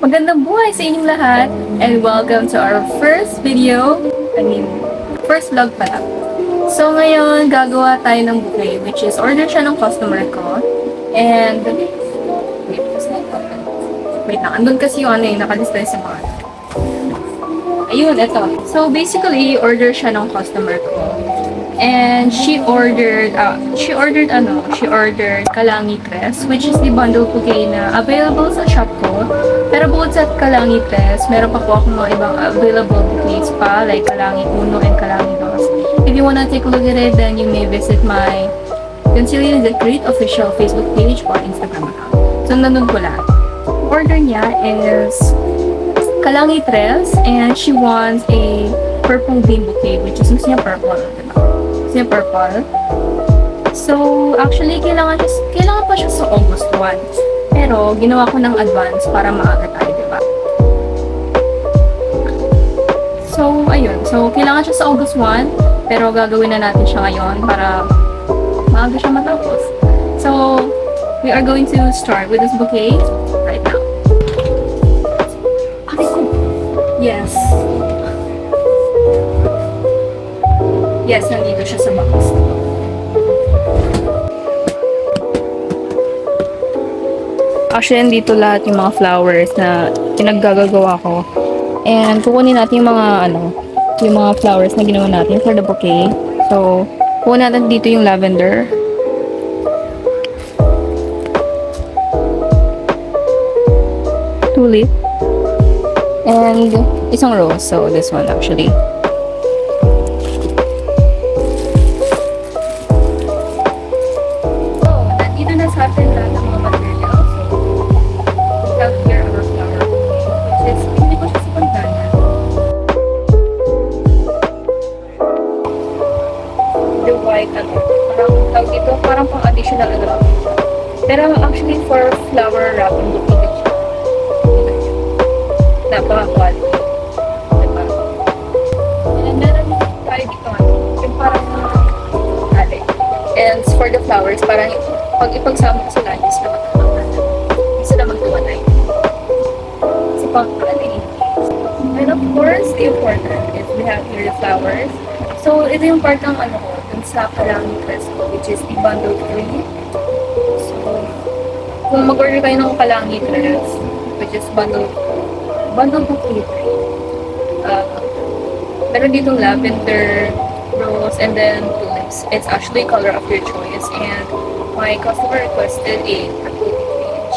Magandang buhay sa inyong lahat and welcome to our first video. First vlog pala. So ngayon, gagawa tayo ng bouquet which is order siya ng customer ko. And, wait lang, andun kasi yung nakalista sa mga. Ayun, eto. So basically, order siya ng customer ko. And she ordered Kalangi Tres, which is the bundle bouquet na available sa shop ko. Pero bukod sa Kalangi Tres, meron pa po akong mga ibang available bouquets pa, like Kalangi Uno and Kalangi Dos. If you wanna take a look at it, then you may visit my Concealing the Create official Facebook page or Instagram account. So, nandun ko lahat. Order niya is Kalangi Tres, and she wants a purple bean bouquet, which is gusto niya purple, diba? Gusto niya purple. So, actually, kailangan pa siya sa August 1. Pero, ginawa ko ng advance para maaga tayo, diba? So, ayun. So, kailangan siya sa August 1, pero gagawin na natin siya ngayon para maaga siya matapos. So, we are going to start with this bouquet right now. Yes. Yes, nandito siya sa box. Actually, nandito lahat yung mga flowers na pinaggagawa ko. And kukunin natin yung mga flowers na ginawa natin for the bouquet. So, kukunin natin dito yung lavender. Tulip. And isang rose. So, this one actually. Sa atin lahat ng mga materials. So, we have here our flower bouquet, which is, hindi ko siya sa pagdana. The white, parang pang additional wrapping siya. Pero actually, for flower wrapping bouquet siya. Napaka-quality. Diba? And meron tayo dito, yung parang ali. And for the flowers, parang pag ipagsama ko sa lunches na hindi sila magtuwanay. Kasi pang-alin. And of course, the important is we have here the flowers. So, ito yung part ng dun sa Kalangi Tres ko, which is the bundle 3. So, kung mag-order kayo ng Kalangi Tres, which is bundle bouquet 3, meron ditong lavender, rose, and then tulips. It's actually color of your choice, and my customer requested a purple bouquet.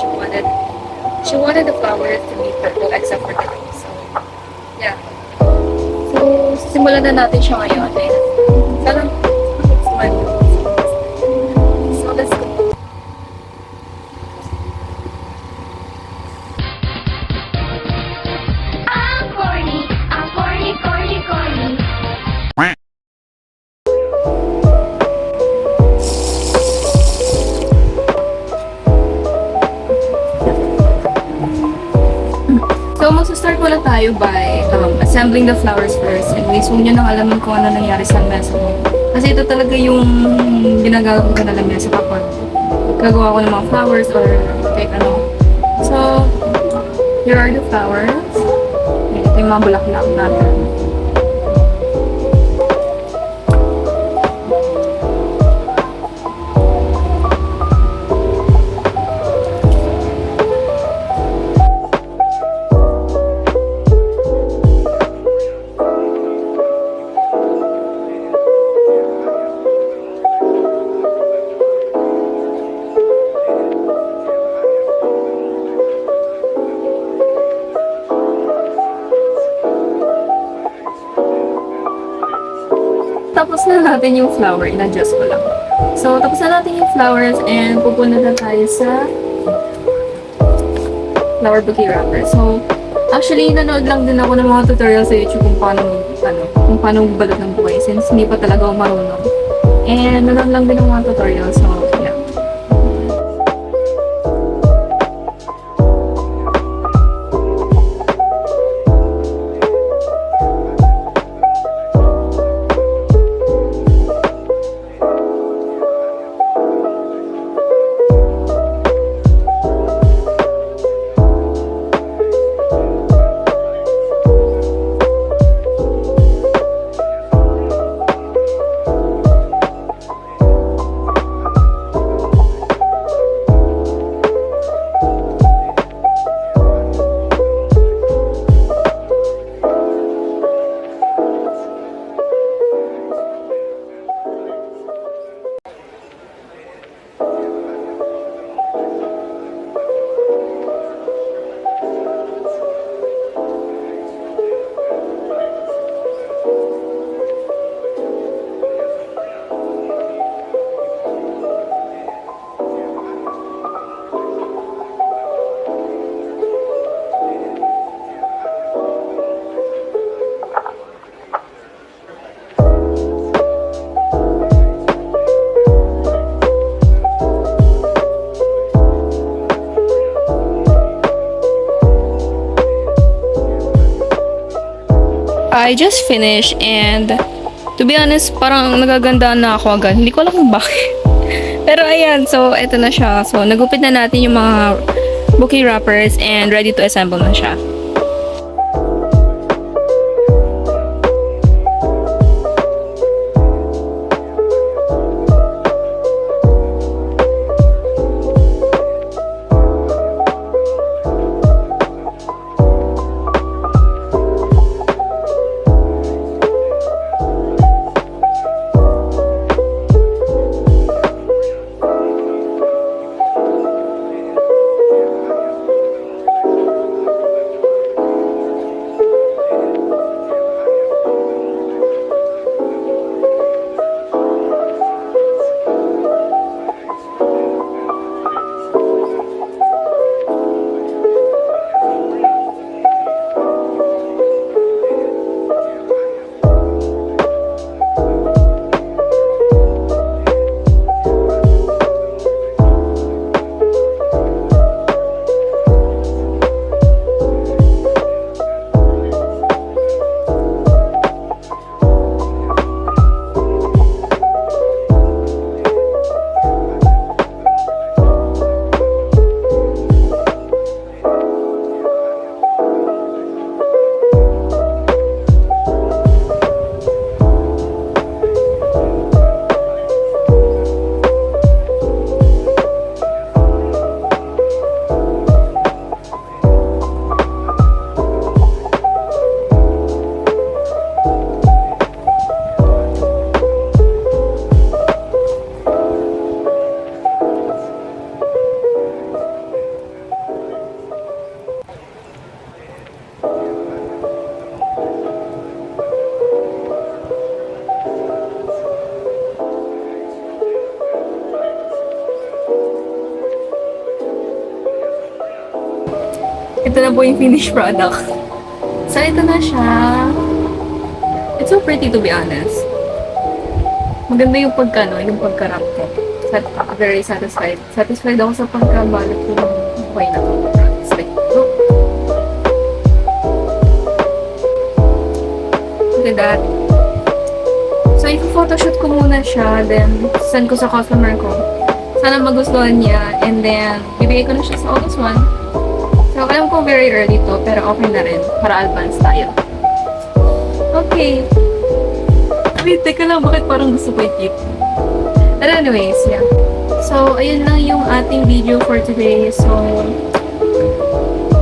She wanted the flowers to be purple except for the leaves. So, yeah. So, simulan na natin siya ngayon. Sana next month. So, let's go. I'm corny, corny. So, magsa-start muna tayo by assembling the flowers first. Anyways, huwag nyo nang alaman kung ano nangyari sa lamesa mo. Kasi ito talaga yung ginagawa ko na lamesa kapag gagawa ko ng mga flowers or kahit ano. So, here are the flowers. Ito yung mga bulaklak natin. Tapos na natin yung flower, in-adjust ko lang. So, tapos na natin yung flowers and pupunta na tayo sa flower bouquet wrapper. So, actually, nanood lang din ako ng mga tutorials sa YouTube kung paano magbalot ng buhay since hindi pa talaga ako marunong. And nanood lang din ng mga tutorials. So, yeah. I just finished and to be honest, parang nagaganda na ako agad. Hindi ko alam kung bakit. Pero ayan, so eto na siya. So nagupit na natin yung mga bouquet wrappers and ready to assemble na siya. Ito na po yung finished product. So, ito na siya. It's so pretty to be honest. Maganda yung yung pagka-wrap ko. Very satisfied. Satisfied ako sa pagkabalot ko ng buhay na to. It's like, look. Look at that. So, i-photoshoot ko muna siya. Then, send ko sa customer ko. Sana magustuhan niya. And then, bibigay ko na siya sa August 1. So, alam ko very early to, pero okay na rin. Para advance tayo. Okay. Wait, teka lang, bakit parang gusto ko i-keep? But anyways, yeah. So, ayun lang yung ating video for today. So,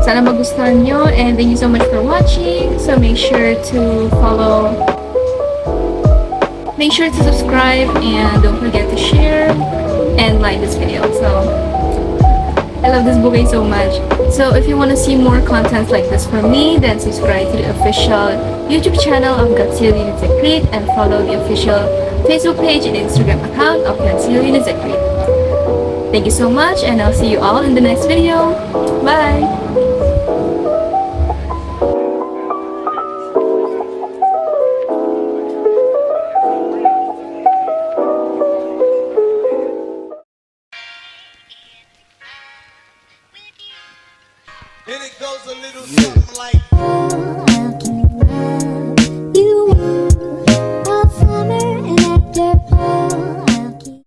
sana magustuhan nyo. And thank you so much for watching. So, make sure to follow. Make sure to subscribe. And don't forget to share and like this video. So, I love this bouquet so much. So if you want to see more content like this from me, then subscribe to the official YouTube channel of Gatsili Secret and follow the official Facebook page and Instagram account of Gatsili Secret. Thank you so much and I'll see you all in the next video. Bye! And it goes a little something like